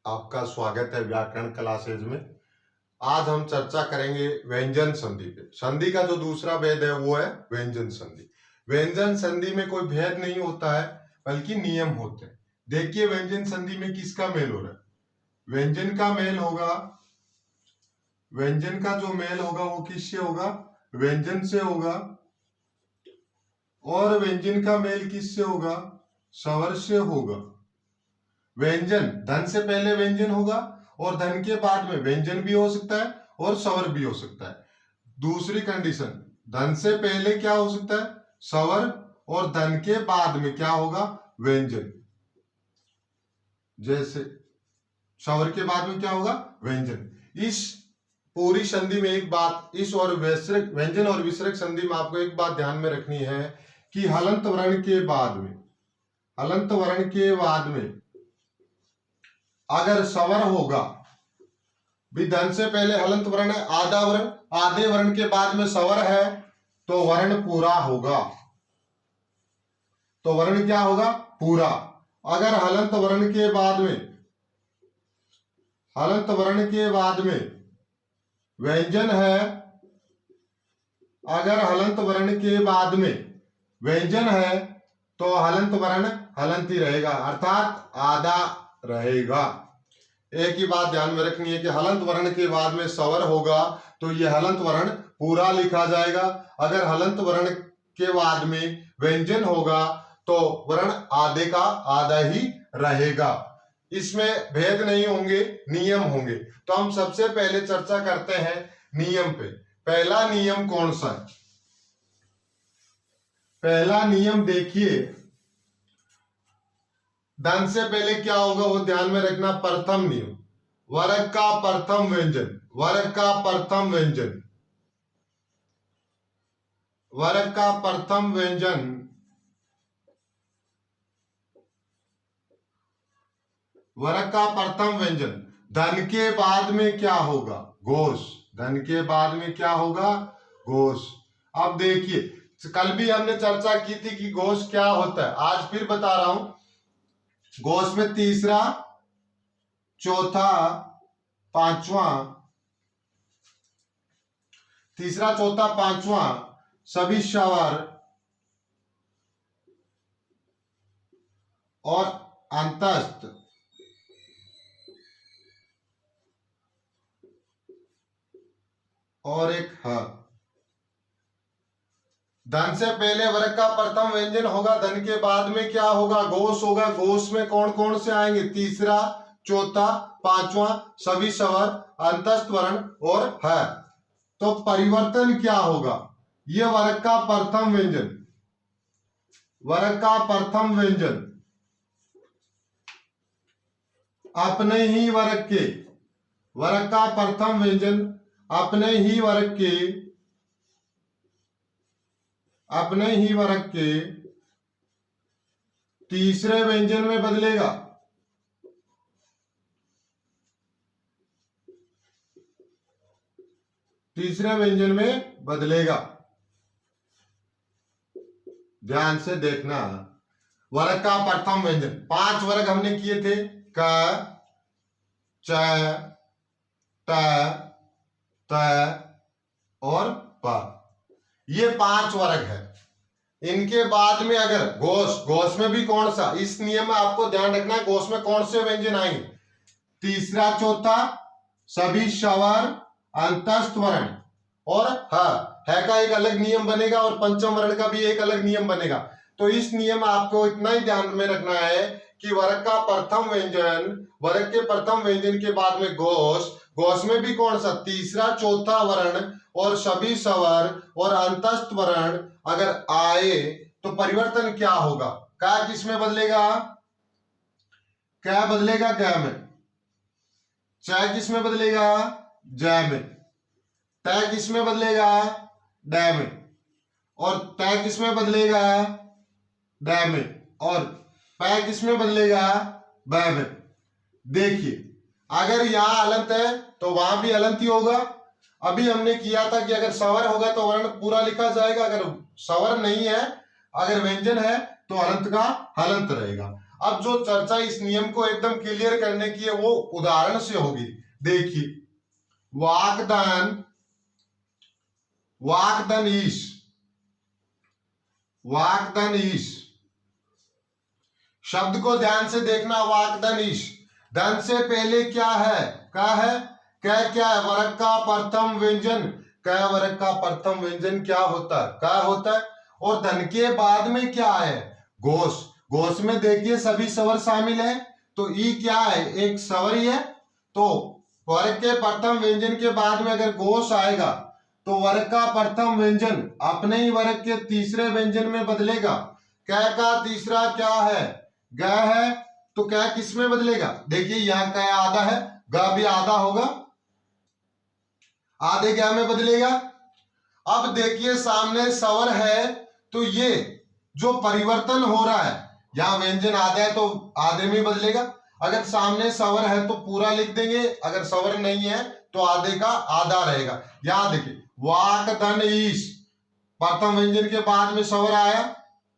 आपका स्वागत है व्याकरण क्लासेज में। आज हम चर्चा करेंगे व्यंजन संधि पे। संधि का जो दूसरा भेद है वो है व्यंजन संधि। व्यंजन संधि में कोई भेद नहीं होता है बल्कि नियम होते हैं। देखिए व्यंजन संधि में किसका मेल हो रहा है। व्यंजन का मेल होगा, व्यंजन का जो मेल होगा वो किससे होगा, व्यंजन से होगा। और व्यंजन का मेल किससे होगा, स्वर से होगा। व्यंजन धन से पहले व्यंजन होगा और धन के बाद में व्यंजन भी हो सकता है और स्वर भी हो सकता है। दूसरी कंडीशन, धन से पहले क्या हो सकता है, स्वर, और धन के बाद में क्या होगा, व्यंजन। जैसे स्वर के बाद में क्या होगा, व्यंजन। इस पूरी संधि में एक बात, इस और वैश्रिक व्यंजन और विसर्ग संधि में आपको एक बात ध्यान में रखनी है कि हलंत वर्ण के बाद में, हलंत वर्ण के बाद में अगर स्वर होगा, भी धन से पहले हलंत वर्ण है, आधा वर्ण, आधे वर्ण के बाद में स्वर है तो वर्ण पूरा होगा, तो वर्ण क्या होगा, पूरा। अगर हलंत वर्ण के बाद में, हलंत वर्ण के बाद में व्यंजन है, अगर हलंत वर्ण के बाद में व्यंजन है तो हलंत वर्ण हलंत ही रहेगा, अर्थात आधा रहेगा। एक ही बात ध्यान में रखनी है कि हलंत वर्ण के बाद में स्वर होगा तो यह हलंत वर्ण पूरा लिखा जाएगा। अगर हलंत वर्ण के बाद में व्यंजन होगा तो वर्ण आधे का आधा ही रहेगा। इसमें भेद नहीं होंगे, नियम होंगे। तो हम सबसे पहले चर्चा करते हैं नियम पे। पहला नियम कौन सा है, पहला नियम देखिए, धन से पहले क्या होगा वो ध्यान में रखना। प्रथम नियम, वर्ग का प्रथम व्यंजन, वर्ग का प्रथम व्यंजन, वर्ग का प्रथम व्यंजन, वर्ग का प्रथम व्यंजन धन के बाद में क्या होगा, घोष। धन के बाद में क्या होगा, घोष। अब देखिए कल भी हमने चर्चा की थी कि घोष क्या होता है, आज फिर बता रहा हूं। घोष में तीसरा, चौथा, पांचवा, तीसरा, चौथा, पांचवा सभी स्वर और अंतस्थ और एक ह। धन से पहले वर्ग का प्रथम व्यंजन होगा, धन के बाद में क्या होगा, घोष होगा। घोष में कौन कौन से आएंगे, तीसरा, चौथा, पांचवा सभी स्वर, अंतस्थ वर्ण और है। तो परिवर्तन क्या होगा, ये वर्ग का प्रथम व्यंजन, वर्ग का प्रथम व्यंजन अपने ही वर्ग के, वर्ग का प्रथम व्यंजन अपने ही वर्ग के, अपने ही वर्ग के तीसरे व्यंजन में बदलेगा। तीसरे व्यंजन में बदलेगा, ध्यान से देखना। वर्ग का प्रथम व्यंजन, 5 वर्ग हमने किए थे, क, च, त, त और प। ये 5 वर्ग है। इनके बाद में अगर घोष, घोष में भी कौन सा, इस नियम में आपको ध्यान रखना है घोष में कौन से व्यंजन आएंगे, तीसरा, चौथा सभी स्वर, अंतस्थ वर्ण और है का एक अलग नियम बनेगा और पंचम वर्ण का भी एक अलग नियम बनेगा। तो इस नियम आपको इतना ही ध्यान में रखना है कि वर्ग का प्रथम व्यंजन, वर्ग के प्रथम व्यंजन के बाद में घोष, घोष में भी कौन सा, तीसरा, चौथा वर्ण और सभी स्वर और अंतस्थ वर्ण अगर आए तो परिवर्तन क्या होगा, क्या किस में बदलेगा, क्या बदलेगा, क्या में, च किस में बदलेगा, जय में, तय किस में बदलेगा, ड में, और तय किस में बदलेगा, ड में, और पै किस में बदलेगा, ब में। देखिए अगर यहां हलंत है तो वहां भी हलंत ही होगा। अभी हमने किया था कि अगर स्वर होगा तो वर्ण पूरा लिखा जाएगा, अगर स्वर नहीं है, अगर व्यंजन है तो हलंत का हलंत रहेगा। अब जो चर्चा इस नियम को एकदम क्लियर करने की है वो उदाहरण से होगी। देखिए, वाकदान, वाकदान ईश, वाकदान ईश शब्द को ध्यान से देखना। वाकदान ईश, धन से पहले क्या है? का है। क्या है? वर्ग का प्रथम व्यंजन। क वर्ग का प्रथम व्यंजन क्या होता है? का होता है। और धन के बाद में क्या है? घोष। घोष में देखिए सभी स्वर शामिल है, तो ई क्या है? एक स्वर ही है। तो वर्ग के प्रथम व्यंजन के बाद में अगर घोष आएगा तो वर्ग का प्रथम व्यंजन अपने ही वर्ग के तीसरे व्यंजन में बदलेगा। क का तीसरा क्या है? ग है, तो क्या किस में बदलेगा? देखिए यहाँ क आधा है, ग भी आधा होगा, आधे क्या में बदलेगा। अब देखिए सामने स्वर है, तो ये जो परिवर्तन हो रहा है, यहाँ व्यंजन आधा है तो आधे में बदलेगा। अगर सामने स्वर है तो पूरा लिख देंगे, अगर स्वर नहीं है तो आधे का आधा रहेगा। यहां देखिए, वाक धन ईश, प्रथम व्यंजन के बाद में स्वर आया,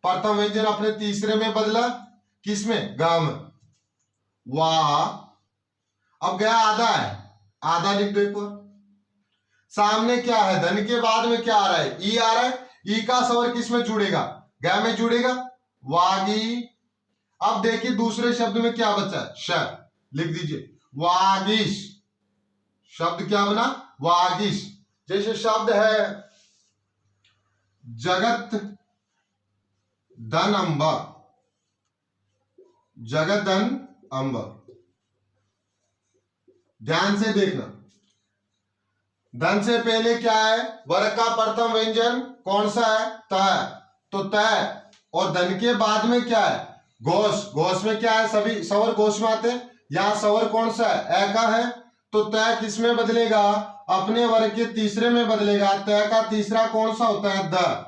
प्रथम व्यंजन अपने तीसरे में बदला, किसमें? गम। वाह, अब गया आधा है, आधा लिख दो एक बार। सामने क्या है? धन के बाद में क्या आ रहा है? ई आ रहा है। ई का स्वर किस में जुड़ेगा? ग में जुड़ेगा, वागी। अब देखिए दूसरे शब्द में क्या बचा है? श, लिख दीजिए वागीश। शब्द क्या बना? वागीश। जैसे शब्द है जगत धन अंब, जगत धन अंब। ध्यान से देखना, धन से पहले क्या है? वर्ग का प्रथम व्यंजन कौन सा है? त, तो त। और धन के बाद में क्या है? घोष। घोष में क्या है? सभी स्वर घोष में आते हैं। यहाँ स्वर कौन सा है? ए का है, तो त किस में बदलेगा? अपने वर्ग के तीसरे में बदलेगा। त का तीसरा कौन सा होता है? द।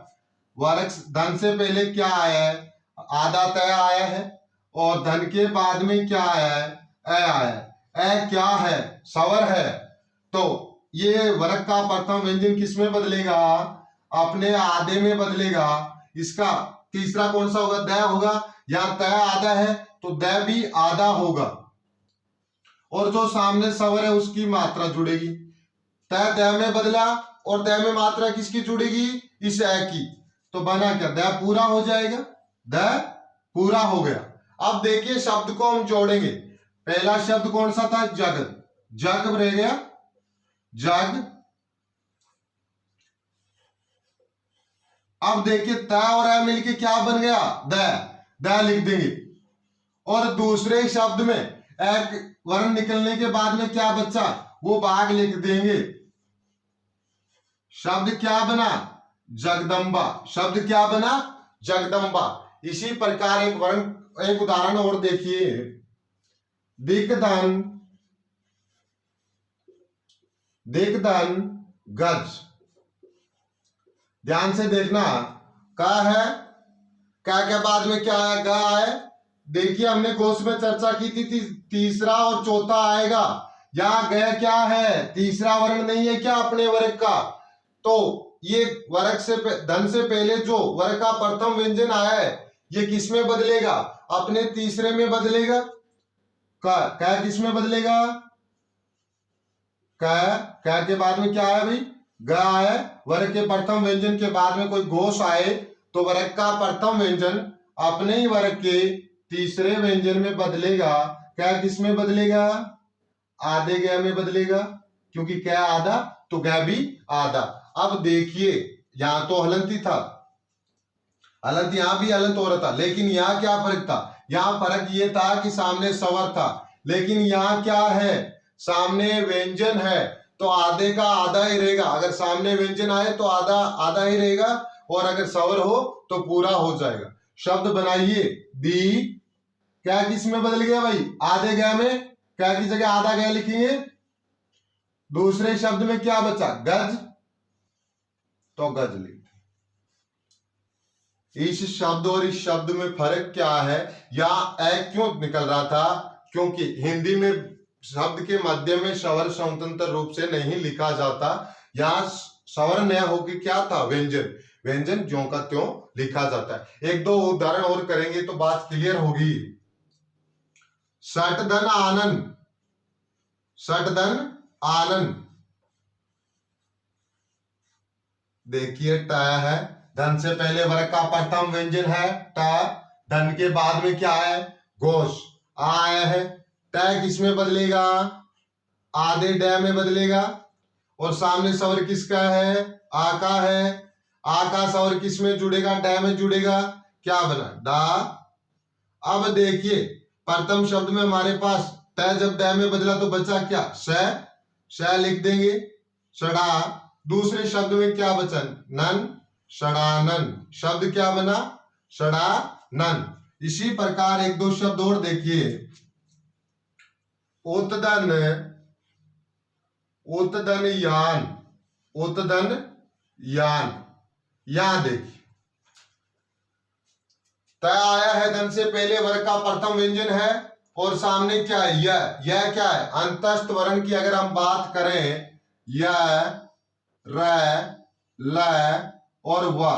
वर्ग धन से पहले क्या आया है? आधा त आया है, और धन के बाद में क्या आया है? ए आया है। ए क्या है? स्वर है, तो ये वर्ग का प्रथम व्यंजन किस में बदलेगा? अपने आधे में बदलेगा। इसका तीसरा कौन सा होगा? द होगा। यहाँ त आधा है तो द भी आधा होगा, और जो सामने स्वर है उसकी मात्रा जुड़ेगी। त द में बदला, और द में मात्रा किसकी जुड़ेगी? इस ए की, तो बना क्या? द पूरा हो जाएगा। द पूरा हो गया। अब देखिए शब्द को हम जोड़ेंगे। पहला शब्द कौन सा था? जग। जग रह गया, जग। अब देखिए त और ए मिलके क्या बन गया? द। द लिख देंगे, और दूसरे शब्द में एक वर्ण निकलने के बाद में क्या बचा? वो भाग लिख देंगे। शब्द क्या बना? जगदम्बा। शब्द क्या बना? जगदम्बा। इसी प्रकार एक वर्ण, एक उदाहरण और देखिए, दिग्धन, दिग्धन गज। ध्यान से देखना, का है, का के बाद में क्या है? गा है। देखिए हमने कोर्स में चर्चा की थी, तीसरा और चौथा आएगा। यहाँ गया क्या है? तीसरा वर्ण नहीं है क्या अपने वर्ग का? तो ये वर्ग से धन से पहले जो वर्ग का प्रथम व्यंजन आया है, ये किस में बदलेगा? अपने तीसरे में बदलेगा। का किस में बदलेगा? का के बाद में क्या है भाई? ग है। वर्ग के प्रथम व्यंजन के बाद में कोई घोष आए तो वर्ग का प्रथम व्यंजन अपने ही वर्ग के तीसरे व्यंजन में बदलेगा। क्या किस में बदलेगा? आधे ग में बदलेगा, क्योंकि क्या आधा तो ग भी आधा। अब देखिए यहां तो हलंती था, हलंत यहां भी हलंत हो रहा था, लेकिन यहाँ क्या फर्क था? यहाँ फर्क ये था कि सामने स्वर था, लेकिन यहाँ क्या है? सामने व्यंजन है, तो आधे का आधा ही रहेगा। अगर सामने व्यंजन आए तो आधा आधा ही रहेगा, और अगर स्वर हो तो पूरा हो जाएगा। शब्द बनाइए, दी। क्या किस में बदल गया भाई? आधे ग में, क्या की जगह आधा ग लिखेंगे। दूसरे शब्द में क्या बचा? गज, तो गज लिख। इस शब्द और इस शब्द में फर्क क्या है? या ए क्यों निकल रहा था? क्योंकि हिंदी में शब्द के मध्य में स्वर स्वतंत्र रूप से नहीं लिखा जाता। यहाँ स्वर न होकर क्या था? व्यंजन। व्यंजन ज्यों का त्यों लिखा जाता है। एक दो उदाहरण और करेंगे तो बात क्लियर होगी। सट धन आनंद, सट धन आनंद। देखिए ट है, धन से पहले वर्ग का प्रथम व्यंजन है ट, धन के बाद में क्या है घोष आया है। ट किस में बदलेगा, आधे ड में बदलेगा, और सामने स्वर किसका है, आ का है। आ का स्वर किस में जुड़ेगा, ड में जुड़ेगा, क्या बना डा। अब देखिए प्रथम शब्द में हमारे पास ट जब ड में बदला तो बचा क्या श लिख देंगे सड़ा। दूसरे शब्द में क्या बचा नन, षडानन। शब्द क्या बना षडानन। इसी प्रकार एक दो शब्द और देखिए, उत्तदन, उत्तदन यान, उत्तदन यान। यहां देखिए तय आया है, धन से पहले वर्ग का प्रथम व्यंजन है, और सामने क्या है यह क्या है अंतस्थ वर्ण की अगर हम बात करें य, र, ल और व,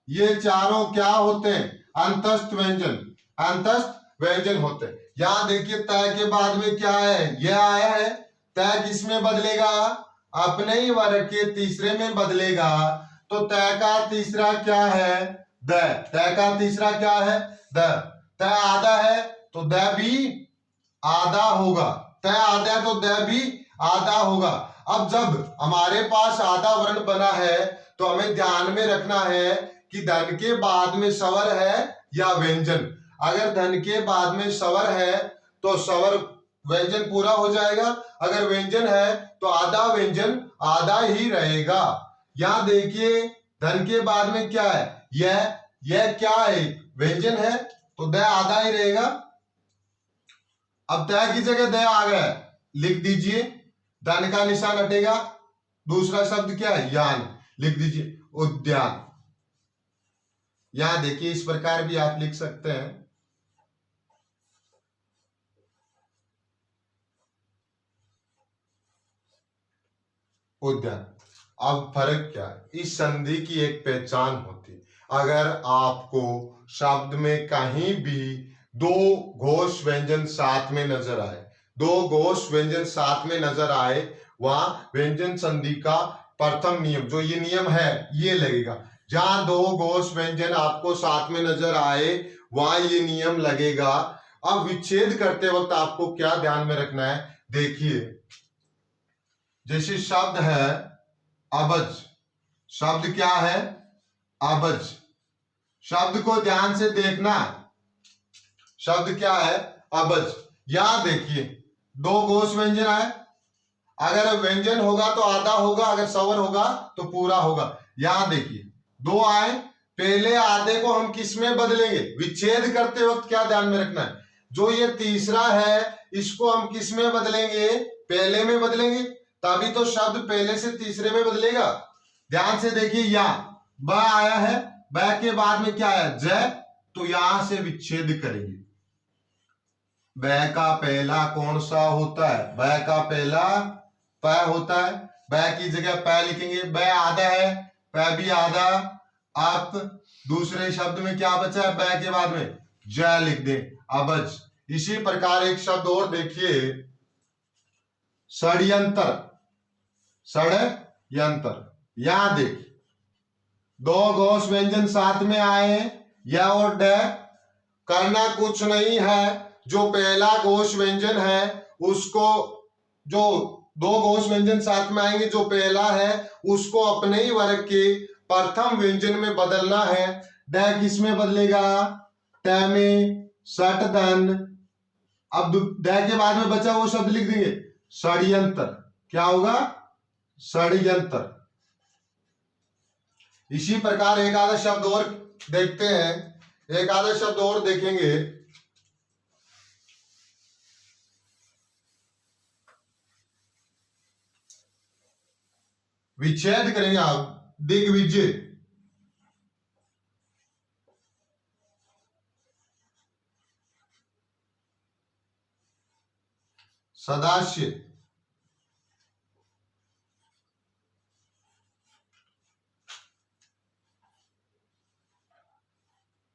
ये चारों क्या होते हैं अंतस्थ व्यंजन, अंतस्थ व्यंजन होते हैं। यहां देखिए तय के बाद में क्या है यह आया है, तय किस में बदलेगा अपने ही वर्ग के तीसरे में बदलेगा। तो तय का तीसरा क्या है द, तय का तीसरा क्या है द। तय आधा है तो द भी आधा होगा, तय आधा है तो द भी आधा होगा। अब जब हमारे पास आधा वर्ण बना है तो हमें ध्यान में रखना है कि धन के बाद में स्वर है या व्यंजन। अगर धन के बाद में स्वर है तो स्वर व्यंजन पूरा हो जाएगा, अगर व्यंजन है तो आधा व्यंजन आधा ही रहेगा। यहां देखिए धन के बाद में क्या है यह क्या है व्यंजन है तो द आधा ही रहेगा। अब तय की जगह द आ गया, लिख दीजिए, धन का निशान हटेगा। दूसरा शब्द क्या है यान, लिख दीजिए उद्यान। यहां देखिए इस प्रकार भी आप लिख सकते हैं, उद्यान। अब फर्क क्या है, इस संधि की एक पहचान होती, अगर आपको शब्द में कहीं भी दो घोष व्यंजन साथ में नजर आए, दो घोष व्यंजन साथ में नजर आए, वहां व्यंजन संधि का प्रथम नियम जो ये नियम है ये लगेगा। जहां दो घोष व्यंजन आपको साथ में नजर आए वहां ये नियम लगेगा। अब विच्छेद करते वक्त आपको क्या ध्यान में रखना है, देखिए जैसे शब्द है अबज, शब्द क्या है अबज, शब्द को ध्यान से देखना, शब्द क्या है अबज। यहां देखिए दो घोष व्यंजन आए, अगर व्यंजन होगा तो आधा होगा, अगर स्वर होगा तो पूरा होगा। यहां देखिए दो आए, पहले आधे को हम किस में बदलेंगे, विच्छेद करते वक्त क्या ध्यान में रखना है, जो ये तीसरा है इसको हम किस में बदलेंगे, पहले में बदलेंगे, तभी तो शब्द पहले से तीसरे में बदलेगा। ध्यान से देखिए यहां ब आया है, ब के बाद में क्या आया ज, तो यहां से विच्छेद करेंगे। ब का पहला कौन सा होता है, ब का पहला प होता है, ब की जगह प लिखेंगे, ब आधा है प भी आधा। आप दूसरे शब्द में क्या बचा है ब के बाद में ज लिख दें अबज। इसी प्रकार एक शब्द और देखिए षड्यंत्र, षड्यंत्र। यहां देखिए दो घोष व्यंजन साथ में आए या और ड, करना कुछ नहीं है, जो पहला घोष व्यंजन है उसको, जो दो घोष व्यंजन साथ में आएंगे जो पहला है उसको अपने ही वर्ग के प्रथम व्यंजन में बदलना है। ड किस में बदलेगा ट में, सट धन। अब ड के बाद में बचा वो शब्द लिख देंगे षड्यंत्र, क्या होगा षड्यंत्र। इसी प्रकार एक आधा शब्द और देखते हैं, एक आधा शब्द और देखेंगे। विच्छेद करेंगे आप, दिग्विजय, सदास्य,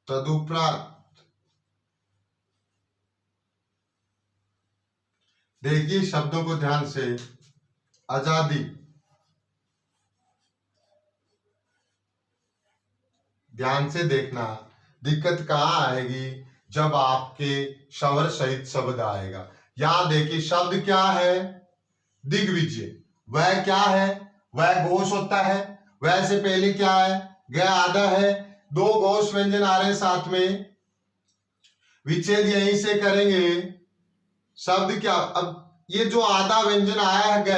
तदुपरांत देखिए शब्दों को ध्यान से। आजादी, ध्यान से देखना, दिक्कत कहाँ आएगी, जब आपके स्वर सहित शब्द आएगा। यहां देखिए शब्द क्या है, दिग्विजय। वह क्या है, वह घोष होता है। वह से पहले क्या है, ग आधा है। दो घोष व्यंजन आ रहे हैं साथ में, विच्छेद यहीं से करेंगे। शब्द क्या, अब ये जो आधा व्यंजन आया है ग,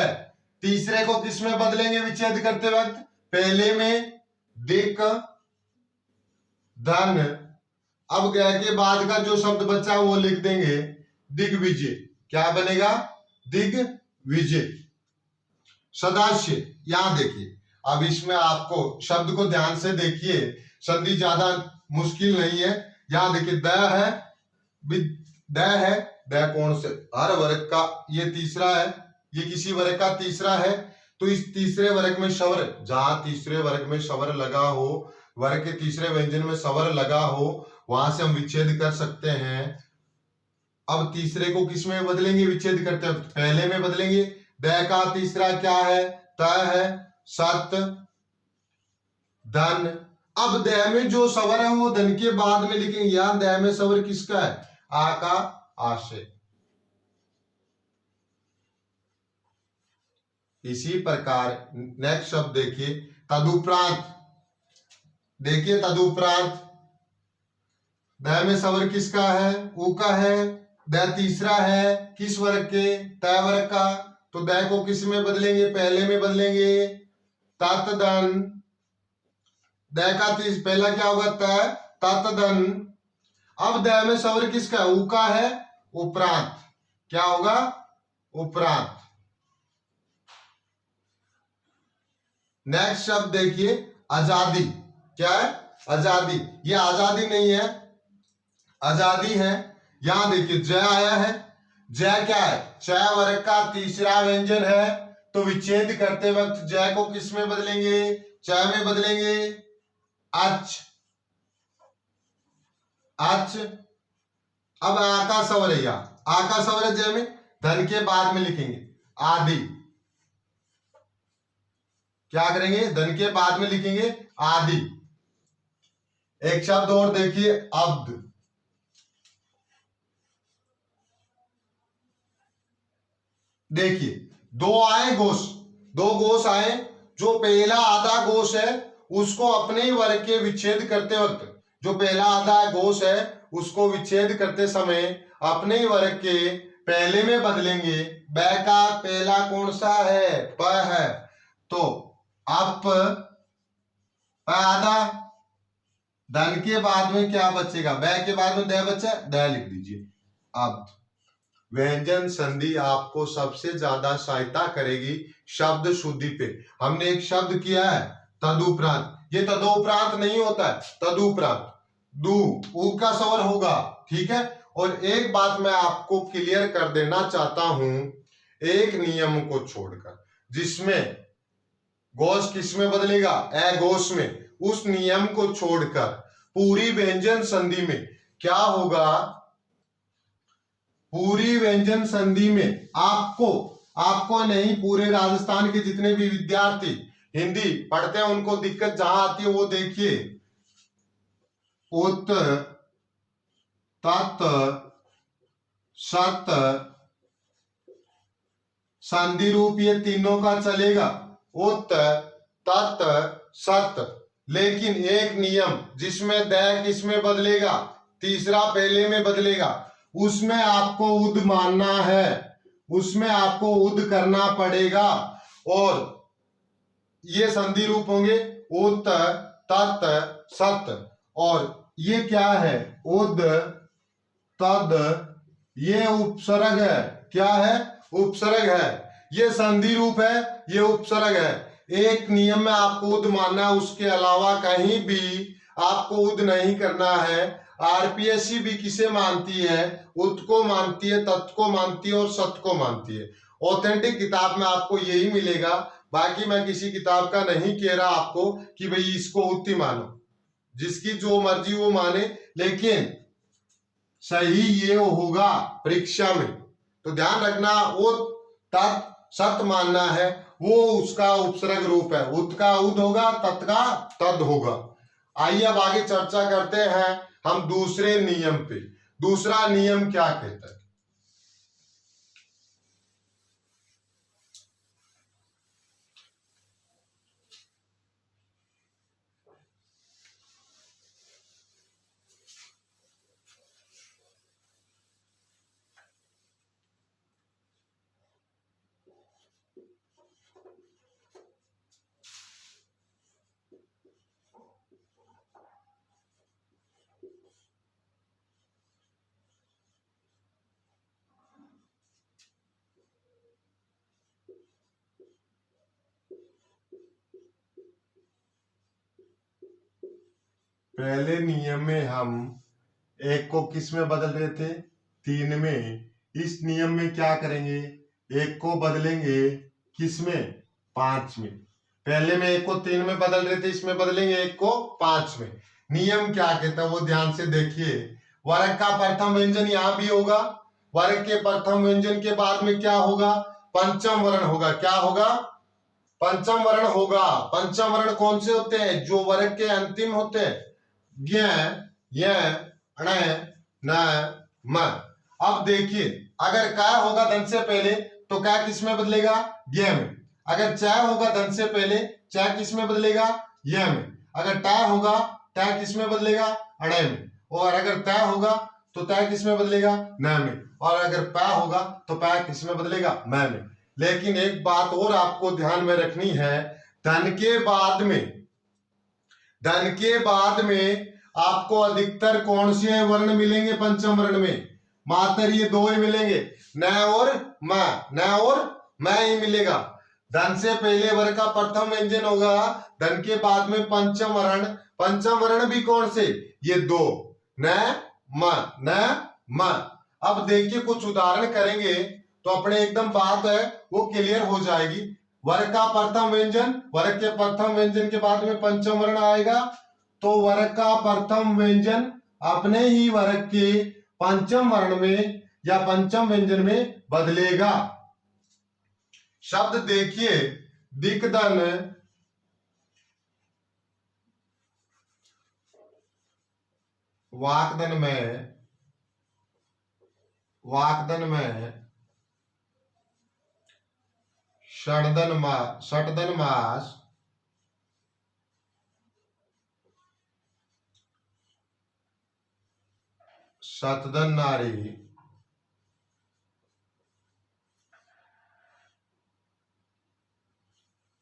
तीसरे को किस में बदलेंगे विच्छेद करते वक्त, पहले में दिक धन। अब ग के बाद का जो शब्द बचा वो लिख देंगे दिग्विजय। क्या बनेगा, दिग्विजय। सदास्य, यहां देखिए, अब इसमें आपको शब्द को ध्यान से देखिए, संधि ज्यादा मुश्किल नहीं है। यहां देखिए द है, द है, द कौन से, हर वर्ग का ये तीसरा है, ये किसी वर्ग का तीसरा है। तो इस तीसरे वर्ग में स्वर, जहां तीसरे वर्ग में स्वर लगा हो, वर्ग के तीसरे व्यंजन में स्वर लगा हो, वहां से हम विच्छेद कर सकते हैं। अब तीसरे को किस में बदलेंगे विच्छेद करते हैं, पहले में बदलेंगे। द का तीसरा क्या है, त है, सत, धन। अब द में जो स्वर है वो धन के बाद में लिखेंगे। यहां द में स्वर किसका है, आ का, आशय। इसी प्रकार नेक्स्ट शब्द देखिए, तदुपरांत। देखिए तदुपरांत, द में स्वर किसका है, ऊ का है। द तीसरा है किस वर्ग के, त वर्ग का। तो द को किस में बदलेंगे, पहले में बदलेंगे, तत् धन। द का पहला क्या होगा, त, तत् धन। अब द में स्वर किसका, ऊ का है, उपरांत। क्या होगा, उपरांत। नेक्स्ट शब्द देखिए, आजादी। क्या है, आजादी। ये आजादी नहीं है, आजादी है। यहां देखिए ज आया है, ज क्या है, च वर्ग का तीसरा व्यंजन है। तो विच्छेद करते वक्त ज को किस में बदलेंगे, च में बदलेंगे, अच, अच। अब आ का स्वर है, आ का स्वर है ज में, धन के बाद में लिखेंगे आदि। क्या करेंगे, धन के बाद में लिखेंगे आदि। एक शब्द और देखिए, अब्द। देखिए दो आए गोश, दो गोश आए। जो पहला आधा गोश है उसको अपने ही वर्ग के विच्छेद करते वक्त, जो पहला आधा गोश है उसको विच्छेद करते समय अपने ही वर्ग के पहले में बदलेंगे। ब का पहला कौन सा है, प है। तो अप, आधा, धन के बाद में क्या बचेगा, ब के बाद में द बचा, द लिख दीजिए। अब व्यंजन संधि आपको सबसे ज्यादा सहायता करेगी शब्द शुद्धि पे। हमने एक शब्द किया है तदुपरांत, ये तदोपरांत नहीं होता है, तदुपरांत। दू, ऊ का स्वर होगा, ठीक है। और एक बात मैं आपको क्लियर कर देना चाहता हूं, एक नियम को छोड़कर, जिसमें गोश किस में बदलेगा, ए गोश में, उस नियम को छोड़कर पूरी व्यंजन संधि में क्या होगा, पूरी व्यंजन संधि में आपको नहीं, पूरे राजस्थान के जितने भी विद्यार्थी हिंदी पढ़ते हैं उनको दिक्कत जहां आती है वो देखिए, उत, तत्, सत, संधि रूप ये तीनों का चलेगा, उत, तत्, सत। लेकिन एक नियम, जिसमें द किसमें बदलेगा, तीसरा पहले में बदलेगा, उसमें आपको उद मानना है, उसमें आपको उद करना पड़ेगा। और ये संधि रूप होंगे उत, तत्, सत। और ये क्या है, उद, तद, ये उपसर्ग है। क्या है, उपसर्ग है। ये संधि रूप है, ये उपसर्ग है। एक नियम में आपको उद मानना है, उसके अलावा कहीं भी आपको उद नहीं करना है। आरपीएससी भी किसे मानती है, उत को मानती है, तत् को मानती है और सत को मानती है। ऑथेंटिक किताब में आपको यही मिलेगा। बाकी मैं किसी किताब का नहीं कह रहा आपको कि भाई इसको उत ही मानो, जिसकी जो मर्जी वो माने, लेकिन सही ये होगा परीक्षा में, तो ध्यान रखना वो तत् सत मानना है, वो उसका उपसर्ग रूप है। उत का उद होगा, तत् का तद होगा। आइए अब आगे चर्चा करते हैं हम दूसरे नियम पे। दूसरा नियम क्या कहता है? पहले नियम में हम एक को किस में बदल रहे थे? 3 में। इस नियम में क्या करेंगे? एक को बदलेंगे किस में? 5 में। पहले में एक को 3 में बदल रहे थे, इसमें बदलेंगे एक को 5 में। नियम क्या कहता है वो ध्यान से देखिए। वर्ग का प्रथम व्यंजन यहां भी होगा। वर्ग के प्रथम व्यंजन के बाद में क्या होगा? पंचम वर्ण होगा। क्या होगा? पंचम वर्ण होगा। पंचम वर्ण कौन से होते हैं? जो वर्ग के अंतिम होते हैं। ज्ञ, य, ण, न, म। अब देखिए, अगर का होगा धन से पहले तो का किस में बदलेगा? ज्ञ में। अगर च होगा धन से पहले, च किस में बदलेगा? य में। अगर ट होगा, ट किस में बदलेगा? अण में। और अगर त होगा तो त किस में बदलेगा? न में। और अगर प होगा तो प किस में बदलेगा? म में। लेकिन एक बात और आपको ध्यान में रखनी है, धन के बाद में आपको अधिकतर कौन से वर्ण मिलेंगे? पंचम वर्ण में मात्र ये दो ही मिलेंगे, न और म। न और म ही मिलेगा। धन से पहले वर्ग का प्रथम व्यंजन होगा, धन के बाद में पंचम वर्ण। पंचम वर्ण भी कौन से? ये दो, न म, न म। अब देखिए कुछ उदाहरण करेंगे तो अपने एकदम बात है वो क्लियर हो जाएगी। वर्ग का प्रथम व्यंजन, वर्ग के प्रथम व्यंजन के बाद में पंचम वर्ण आएगा तो वर्ग का प्रथम व्यंजन अपने ही वर्ग के पंचम वर्ण में या पंचम व्यंजन में बदलेगा। शब्द देखिए, दिक्दन, वाकदन में षडदन मास, शतदन नारी,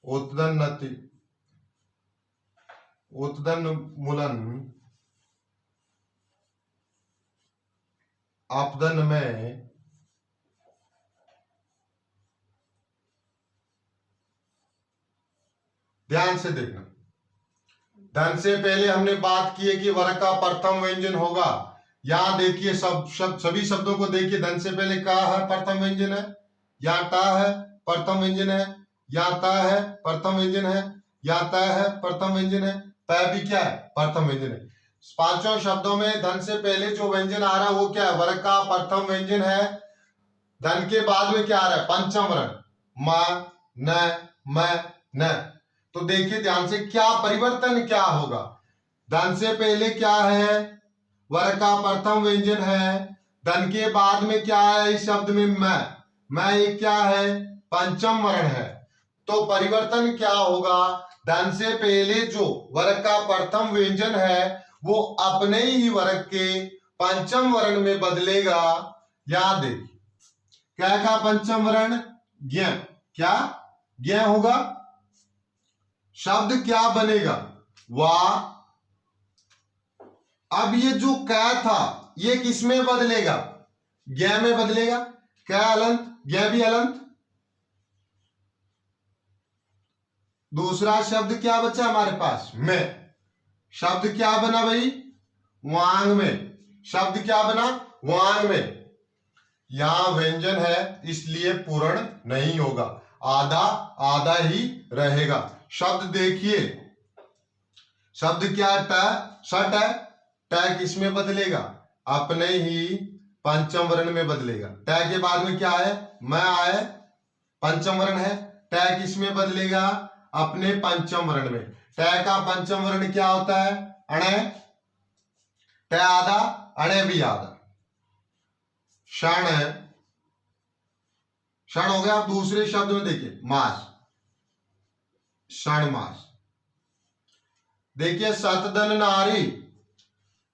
उत्दन नति, उत्दन मुलन, अपदन में, ध्यान से देखना। धन से पहले हमने बात की है कि वर्ग का प्रथम व्यंजन होगा। यहां देखिए सभी शब्दों को देखिए। धन से पहले का है, प्रथम व्यंजन है। यहाँ टा है, प्रथम व्यंजन है। यहाँ ता है, प्रथम व्यंजन है। यहाँ ता है, प्रथम व्यंजन है। ता भी क्या है? प्रथम व्यंजन है। पांचों शब्दों में धन से पहले जो व्यंजन आ रहा है वो क्या है? वर्ग का प्रथम व्यंजन है। धन के बाद में क्या आ रहा है? पंचम वर्ण, म, न, म, न। तो देखिए ध्यान से क्या परिवर्तन क्या होगा। धन से पहले क्या है? वर्ग का प्रथम व्यंजन है। धन के बाद में क्या है? इस शब्द में मैं ये क्या है? पंचम वर्ण है। तो परिवर्तन क्या होगा? धन से पहले जो वर्ग का प्रथम व्यंजन है वो अपने ही वर्ग के पंचम वर्ण में बदलेगा। याद देखिए, क्या का पंचम वर्ण? ज्ञ। क्या? ज्ञ होगा। शब्द क्या बनेगा? वा। अब ये जो क था ये किस में बदलेगा? ज्ञ में बदलेगा। क अलंत, ज्ञ भी अलंत। दूसरा शब्द क्या बचा हमारे पास? में। शब्द क्या बना भाई? वांग में। शब्द क्या बना? वांग में। यहां व्यंजन है इसलिए पूर्ण नहीं होगा, आधा आधा ही रहेगा। शब्द देखिए, शब्द क्या? ट, सट है। ट किस में बदलेगा? अपने ही पंचम वर्ण में बदलेगा। ट के बाद में क्या है, मैं आए, पंचम वर्ण है। ट किस में बदलेगा, अपने पंचम वर्ण में। ट का पंचम वर्ण क्या होता है, अणे। ट आधा, अणे भी आधा। क्षण, क्षण हो गया। आप दूसरे शब्द में देखिए, मास, क्षण मास। देखिए सतधन नारी,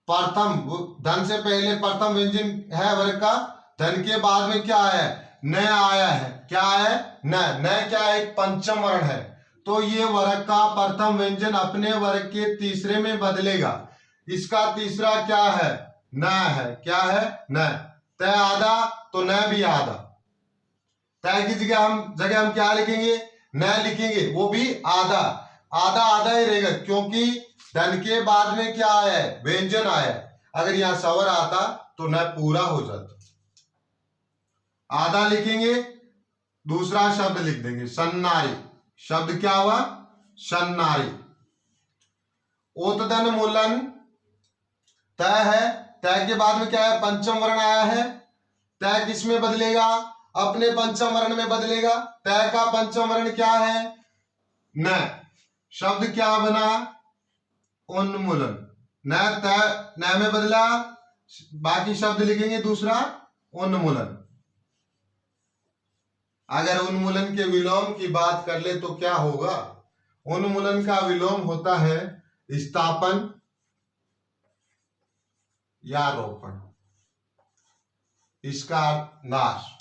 प्रथम, धन से पहले प्रथम व्यंजन है वर्ग का। धन के बाद में क्या है, न आया है। क्या है, न क्या है, एक पंचम वर्ण है। तो ये वर्ग का प्रथम व्यंजन अपने वर्ग के तीसरे में बदलेगा। इसका तीसरा क्या है, न है। क्या है, न। तय आधा, तो न भी आधा। तय की जगह हम क्या लिखेंगे, न लिखेंगे, वो भी आधा। आधा आधा ही रहेगा, क्योंकि धन के बाद में क्या आया है, व्यंजन आया है। अगर यहां स्वर आता तो न पूरा हो जाता। आधा लिखेंगे, दूसरा शब्द लिख देंगे, सन्नारी। शब्द क्या हुआ, सन्नारी। ओतधन मूलन, तय है। तय के बाद में क्या है, पंचम वर्ण आया है। तय किस में बदलेगा, अपने पंचम वर्ण में बदलेगा। तय का पंचम वर्ण क्या है, न। शब्द क्या बना, उन्मूलन। न तय न में बदला, बाकी शब्द लिखेंगे दूसरा, उन्मूलन। अगर उन्मूलन के विलोम की बात कर ले तो क्या होगा, उन्मूलन का विलोम होता है स्थापन या रोपण। इसका नाश,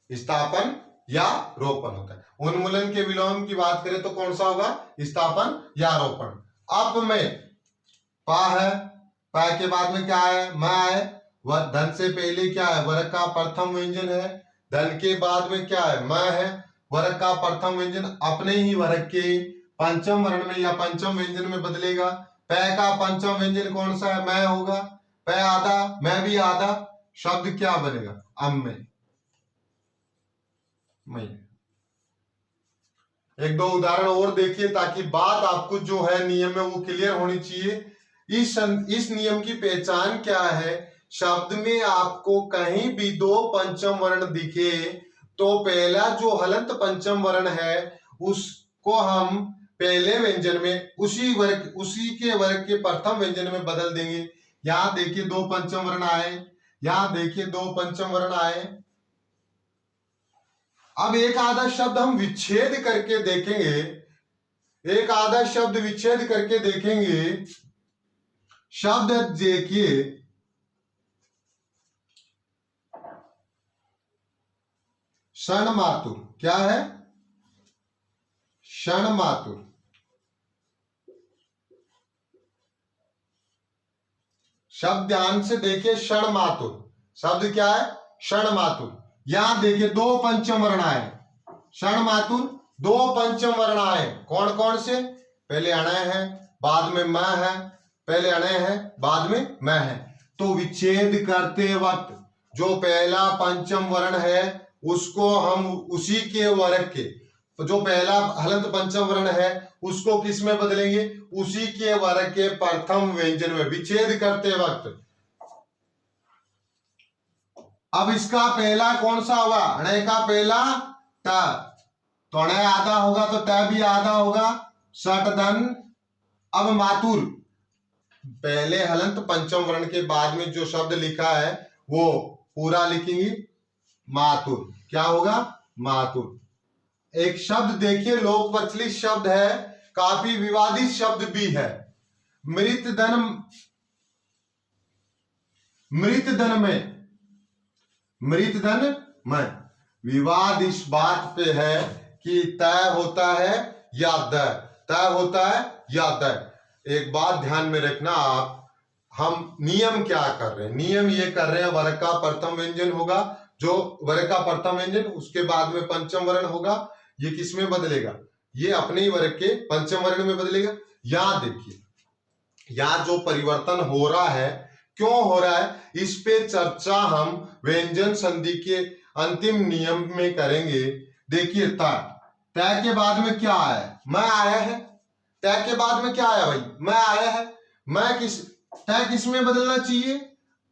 स्थापन या रोपण होता है। उन्मूलन के विलोम की बात करें तो कौन सा होगा, स्थापन या रोपण। अप में पा है, पा के बाद में क्या है, मैं है। वह धन से पहले क्या है, वर्ग का प्रथम व्यंजन है। धन के बाद में क्या है, मैं है। वर्ग का प्रथम व्यंजन अपने ही वर्ग के पंचम वर्ण में या पंचम व्यंजन में बदलेगा। पै का पंचम व्यंजन कौन सा है, मैं होगा। पै आधा, मैं भी आधा। शब्द क्या बनेगा, अम में। एक दो उदाहरण और देखिए, ताकि बात आपको जो है नियम में वो क्लियर होनी चाहिए। इस नियम की पहचान क्या है, शब्द में आपको कहीं भी दो पंचम वर्ण दिखे तो पहला जो हलंत पंचम वर्ण है उसको हम पहले व्यंजन में उसी के वर्ग के प्रथम व्यंजन में बदल देंगे। यहां देखिए दो पंचम वर्ण आए, यहां देखिए दो पंचम वर्ण आए। अब एक आधा शब्द हम विच्छेद करके देखेंगे, एक आधा शब्द विच्छेद करके देखेंगे। शब्द देखिए, क्षण मातुर। क्या है, क्षण मातुर। शब्द ध्यान से देखिए, क्षण मातुर। शब्द क्या है, क्षण मातुर। यहां देखिए दो पंचम वर्ण आए, क्षण मातुर दो पंचम वर्ण आए। कौन कौन से, पहले अणय है, बाद में म है। पहले अणय है, बाद में मैं है। तो विच्छेद करते वक्त जो पहला पंचम वर्ण है उसको हम उसी के वर्ग के, जो पहला हलंत पंचम वर्ण है उसको किस में बदलेंगे, उसी के वर्ग के प्रथम व्यंजन में, विच्छेद करते वक्त। अब इसका पहला कौन सा होगा, अणय का पहला ट, तो अणय आधा होगा तो ट भी आधा होगा। सट धन। अब मातुर, पहले हलंत पंचम वर्ण के बाद में जो शब्द लिखा है वो पूरा लिखेंगे, मातुर। क्या होगा, मातुर। एक शब्द देखिए, लोक प्रचलित शब्द है, काफी विवादित शब्द भी है, मृत धन। मृत धन में, मृत धन में विवाद इस बात पे है कि तय होता है या द, तय होता है या द। एक बात ध्यान में रखना आप, हम नियम क्या कर रहे हैं, नियम ये कर रहे हैं वर्ग का प्रथम व्यंजन होगा, जो वर्ग का प्रथम व्यंजन उसके बाद में पंचम वर्ण होगा, ये किस में बदलेगा, ये अपने ही वर्ग के पंचम वर्ण में बदलेगा। यहां देखिए, यहां जो परिवर्तन हो रहा है, क्यों हो रहा है, इस पे चर्चा हम व्यंजन संधि के अंतिम नियम में करेंगे। देखिए तय, तय के बाद में क्या आया है, मैं आया है। तय के बाद में क्या आया भाई, मैं आया है। मैं किस, तय किस में बदलना चाहिए,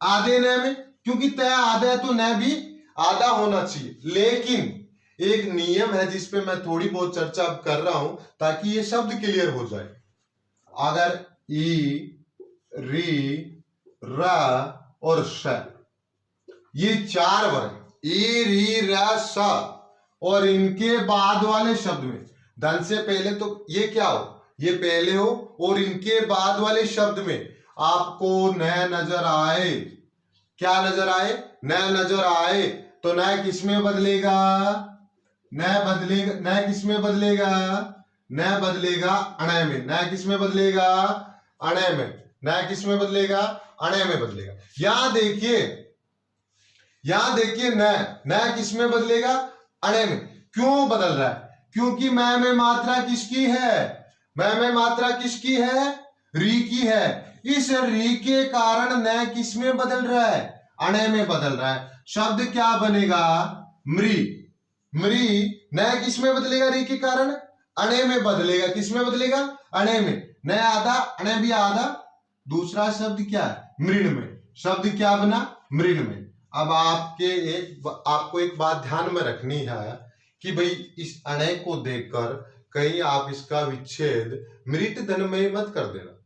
आधे न में। क्योंकि तय आधा है तो न भी आधा होना चाहिए। लेकिन एक नियम है जिसपे मैं थोड़ी बहुत चर्चा अब कर रहा हूं ताकि ये शब्द क्लियर हो जाए। अगर ई, री, र और श, ये चार वर्ण ई, री, र, स, और इनके बाद वाले शब्द में धन से पहले तो ये क्या हो, ये पहले हो, और इनके बाद वाले शब्द में आपको न नजर आए, क्या नजर आए, न नजर आए, तो न किस में बदलेगा, न बदलेगा, न किस में बदलेगा, न बदलेगा अणय में, न किस में बदलेगा, अणय में, न किस में बदलेगा, अणय में बदलेगा। यहां देखिए न किस में बदलेगा, अणय में। क्यों बदल रहा है, क्योंकि मैं में मात्रा किसकी है, मैं में मात्रा किसकी है, री की है। इस री के कारण न किस में बदल रहा है, अणय में बदल रहा है। शब्द क्या बनेगा, मृ, मृ, न किस में बदलेगा, री के कारण अणय में बदलेगा, किस में बदलेगा, अणय में, न आधा अणय भी आधा, दूसरा शब्द क्या है, मृण में, शब्द क्या बना, मृण में। अब आपको एक बात ध्यान में रखनी है कि भाई इस अणय को देखकर कहीं आप इसका विच्छेद मृत धन में मत कर देना।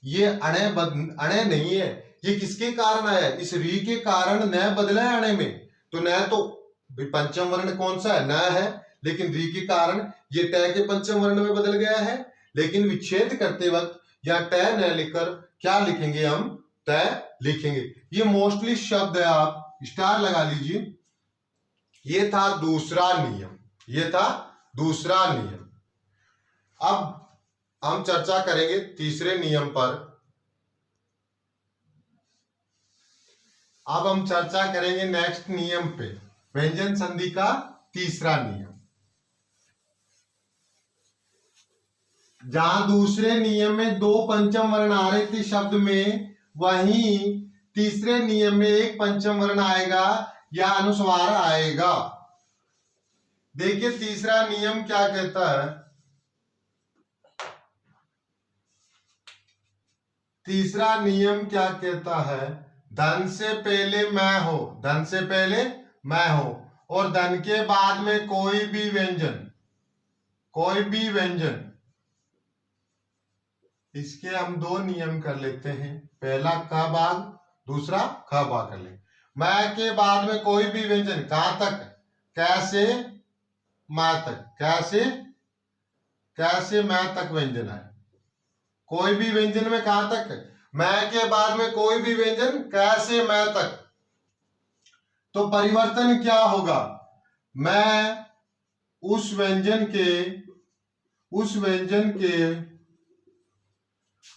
ये अणय नहीं है, ये किसके कारण आया, इस री के कारण न बदला है अणय में। तो न तो पंचम वर्ण कौन सा है, न है, लेकिन री के कारण ये ट के पंचम वर्ण में बदल गया है। लेकिन विच्छेद करते वक्त या ट न लिखकर क्या लिखेंगे, हम तय लिखेंगे। ये मोस्टली शब्द है, आप स्टार लगा लीजिए। ये था दूसरा नियम, ये था दूसरा नियम। अब हम चर्चा करेंगे तीसरे नियम पर। अब हम चर्चा करेंगे नेक्स्ट नियम पे, व्यंजन संधि का तीसरा नियम। जहां दूसरे नियम में दो पंचम वर्ण आ रहे थे शब्द में, वहीं तीसरे नियम में एक पंचम वर्ण आएगा या अनुस्वार आएगा। देखिए तीसरा नियम क्या कहता है, तीसरा नियम क्या कहता है, धन से पहले मैं हो, धन से पहले मैं हो, और धन के बाद में कोई भी व्यंजन, कोई भी व्यंजन। इसके हम दो नियम कर लेते हैं, पहला क भाग, दूसरा ख भाग कर ले। मैं के बाद में कोई भी व्यंजन, कहां तक, कैसे मैं तक, कैसे, कैसे मैं तक व्यंजन है। कोई भी व्यंजन में कहां तक, मैं के बाद में कोई भी व्यंजन कैसे मैं तक। तो परिवर्तन क्या होगा, मैं उस व्यंजन के, उस व्यंजन के,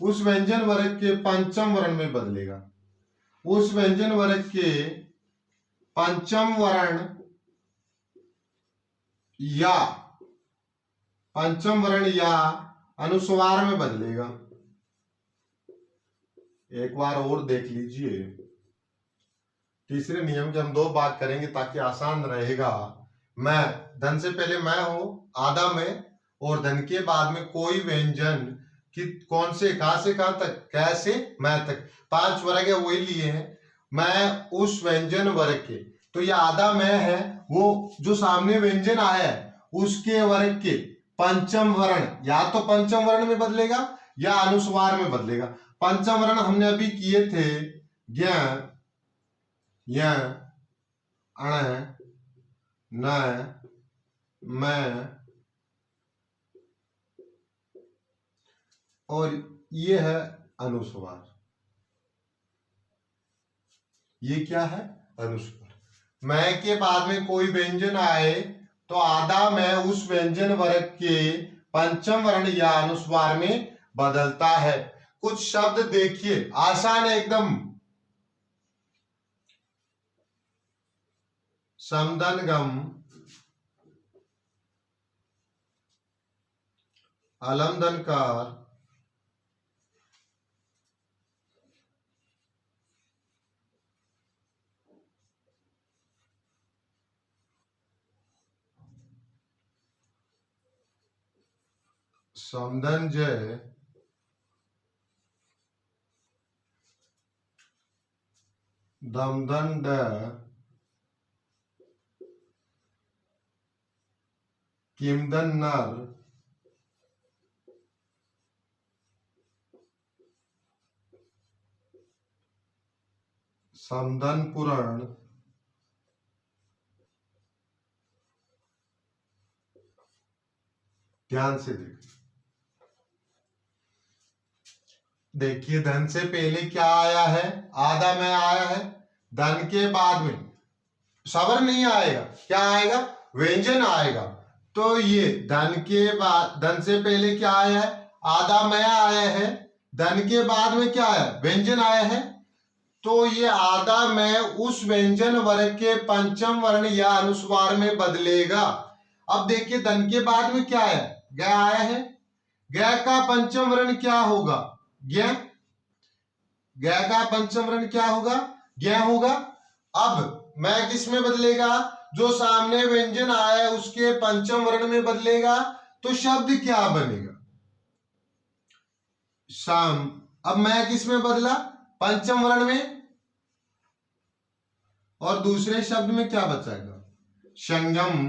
उस व्यंजन वर्ग के पंचम वर्ण में बदलेगा, उस व्यंजन वर्ग के पंचम वर्ण या पंचम वर्ण या अनुस्वार में बदलेगा। एक बार और देख लीजिए, तीसरे नियम के हम दो भाग करेंगे ताकि आसान रहेगा। मैं, धन से पहले मैं हो, आधा में, और धन के बाद में कोई व्यंजन कि कौन से, कहां से कहां तक, कैसे मैं तक, पांच वर्ग है वही लिए हैं। मैं उस व्यंजन वर्ग के, तो ये आधा मैं है, वो जो सामने व्यंजन आया है उसके वर्ग के पंचम वर्ण, या तो पंचम वर्ण में बदलेगा या अनुस्वार में बदलेगा। पंचम वर्ण हमने अभी किए थे, ज्ञ, य, अण, न, मैं, और ये है अनुस्वार। ये क्या है, अनुस्वार। मैं के बाद में कोई व्यंजन आए तो आधा मैं उस व्यंजन वर्ग के पंचम वर्ण या अनुस्वार में बदलता है। कुछ शब्द देखिए, आसान है एकदम। समदनगम, अलमदनकार, समदनजय, दमदंड किमदन नर समदन पुराण ध्यान से देखिए धन से पहले क्या आया है, आधा मैं आया है। धन के बाद में सवर नहीं आएगा, क्या आएगा, व्यंजन आएगा। तो ये धन के बाद, धन से पहले क्या आया है, आधा मैं आया है। धन के बाद में क्या आया, व्यंजन आया है। तो ये आधा मैं उस व्यंजन वर्ग के पंचम वर्ण या अनुस्वार में बदलेगा। अब देखिए धन के बाद में क्या है, ग आया है। ग का पंचम वर्ण क्या होगा, ग। ग का पंचम वर्ण क्या होगा, ग होगा। अब मैं किस में बदलेगा, जो सामने व्यंजन आया है उसके पंचम वर्ण में बदलेगा। तो शब्द क्या बनेगा, शाम। अब मैं किस में बदला, पंचम वर्ण में। और दूसरे शब्द में क्या बचेगा, संगम,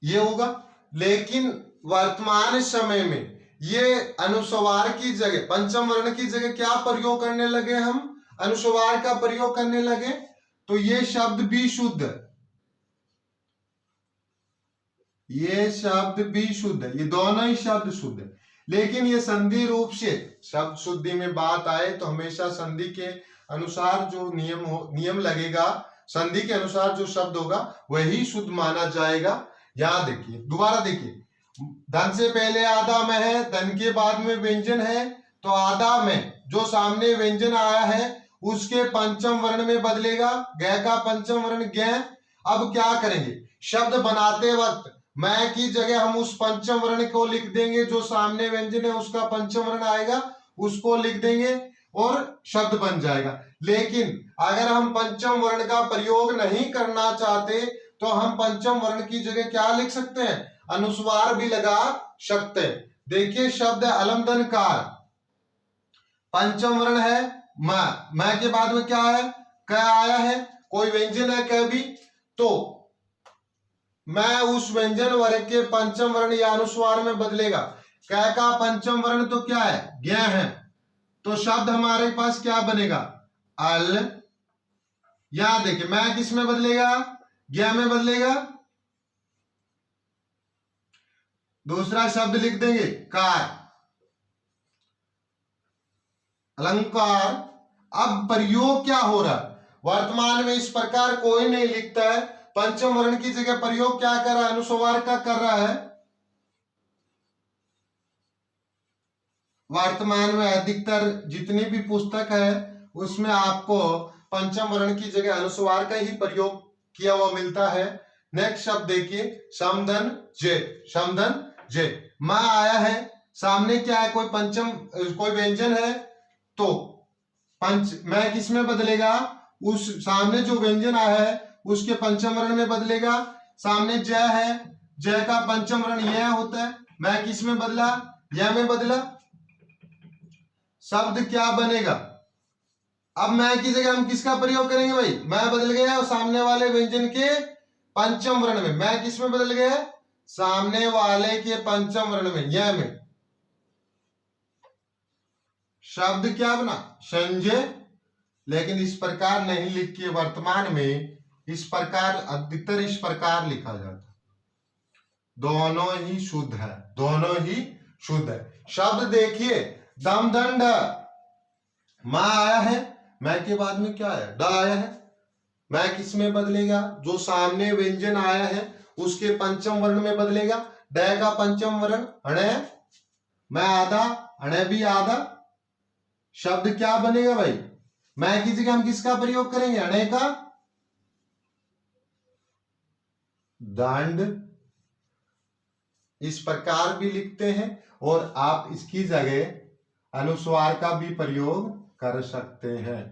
ये होगा। लेकिन वर्तमान समय में ये अनुस्वार की जगह, पंचम वर्ण की जगह क्या प्रयोग करने लगे, हम अनुस्वार का प्रयोग करने लगे। तो ये शब्द भी शुद्ध है, ये शब्द भी शुद्ध है, ये दोनों ही शब्द शुद्ध है। लेकिन ये संधि रूप से, शब्द शुद्धि में बात आए तो हमेशा संधि के अनुसार जो नियम लगेगा, संधि के अनुसार जो शब्द होगा वही शुद्ध माना जाएगा। यहां देखिए, दोबारा देखिए, धन से पहले आधा में है, धन के बाद में व्यंजन है। तो आधा में जो सामने व्यंजन आया है उसके पंचम वर्ण में बदलेगा, ग का पंचम वर्ण ग। अब क्या करेंगे, शब्द बनाते वक्त मैं की जगह हम उस पंचम वर्ण को लिख देंगे, जो सामने व्यंजन है उसका पंचम वर्ण आएगा उसको लिख देंगे और शब्द बन जाएगा। लेकिन अगर हम पंचम वर्ण का प्रयोग नहीं करना चाहते तो हम पंचम वर्ण की जगह क्या लिख सकते हैं, अनुस्वार भी लगा सकते हैं। देखिए शब्द अलमदनकार, पंचम वर्ण है मैं के बाद में क्या है, क आया है, कोई व्यंजन है क भी। तो मैं उस व्यंजन वर्ग के पंचम वर्ण या अनुस्वार में बदलेगा। क का पंचम वर्ण तो क्या है, ज्ञ है। तो शब्द हमारे पास क्या बनेगा, अल। यहां देखिए मैं किस में बदलेगा, ज्ञ में बदलेगा। दूसरा शब्द लिख देंगे कार, अलंकार। अब प्रयोग क्या हो रहा है, वर्तमान में इस प्रकार कोई नहीं लिखता है, पंचम वर्ण की जगह प्रयोग क्या कर रहा है, अनुस्वार का कर रहा है। वर्तमान में अधिकतर जितनी भी पुस्तक है उसमें आपको पंचम वर्ण की जगह अनुस्वार का ही प्रयोग किया हुआ मिलता है। नेक्स्ट शब्द देखिए, समधन जे, समधन जे। मां आया है, सामने क्या है, कोई पंचम, कोई व्यंजन है। तो पंच मैं किस में बदलेगा, उस सामने जो व्यंजन आया है उसके पंचम वर्ण में बदलेगा। सामने जय है, जय का पंचम वर्ण यह होता है, मैं किस में बदला, यह में बदला। शब्द क्या बनेगा, अब मैं की जगह हम किसका प्रयोग करेंगे भाई, मैं बदल गया और सामने वाले व्यंजन के पंचम वर्ण में, मैं किस में बदल गया, सामने वाले के पंचम वर्ण में, यह में। शब्द क्या बना, संजय। लेकिन इस प्रकार नहीं लिख के वर्तमान में इस प्रकार, अधिकतर इस प्रकार लिखा जाता है। दोनों ही शुद्ध है, दोनों ही शुद्ध है। शब्द देखिए, दमदंड, मां आया है, मैं के बाद में क्या आया, ड आया है। मैं किस में बदलेगा, जो सामने व्यंजन आया है उसके पंचम वर्ण में बदलेगा। ड का पंचम वर्ण अणे, मैं आधा, अणे भी आधा। शब्द क्या बनेगा भाई, मैं की जगह हम किसका प्रयोग करेंगे, अणे का। दंड, इस प्रकार भी लिखते हैं और आप इसकी जगह अनुस्वार का भी प्रयोग कर सकते हैं।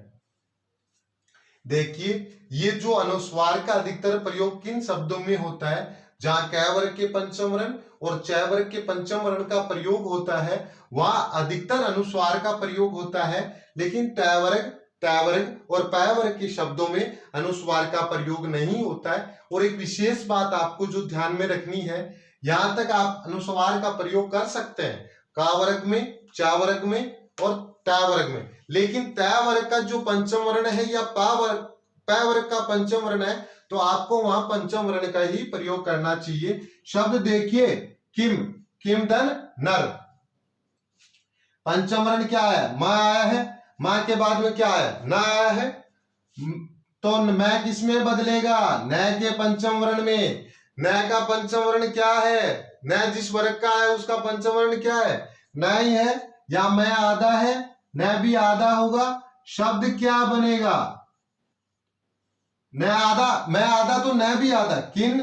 देखिए ये जो अनुस्वार का अधिकतर प्रयोग किन शब्दों में होता है, जहां क वर्ग के पंचम वर्ण और च वर्ग के पंचम वर्ण का प्रयोग होता है वहां अधिकतर अनुस्वार का प्रयोग होता है। लेकिन ट वर्ग, तय वर्ग और पय वर्ग के शब्दों में अनुस्वार का प्रयोग नहीं होता है। और एक विशेष बात आपको जो ध्यान में रखनी है, यहां तक आप अनुस्वार का प्रयोग कर सकते हैं का वर्ग में, चा वर्ग में और तय वर्ग में, लेकिन तय वर्ग का जो पंचम वर्ण है या पय वर्ग का पंचम वर्ण है तो आपको वहां पंचम वर्ण का ही प्रयोग करना चाहिए। शब्द देखिए, किम, किम धन नर, पंचम वर्ण क्या है, म आया है, मां के बाद में क्या है, न आया है, तो मैं किस में बदलेगा, न के पंचम वर्ण में। न का पंचम वर्ण क्या है, न जिस वर्ग का है उसका पंचम वर्ण क्या है, न ही है, या मैं आधा है, न भी आधा होगा, शब्द क्या बनेगा, न आधा, मैं आधा तो न भी आधा, किन,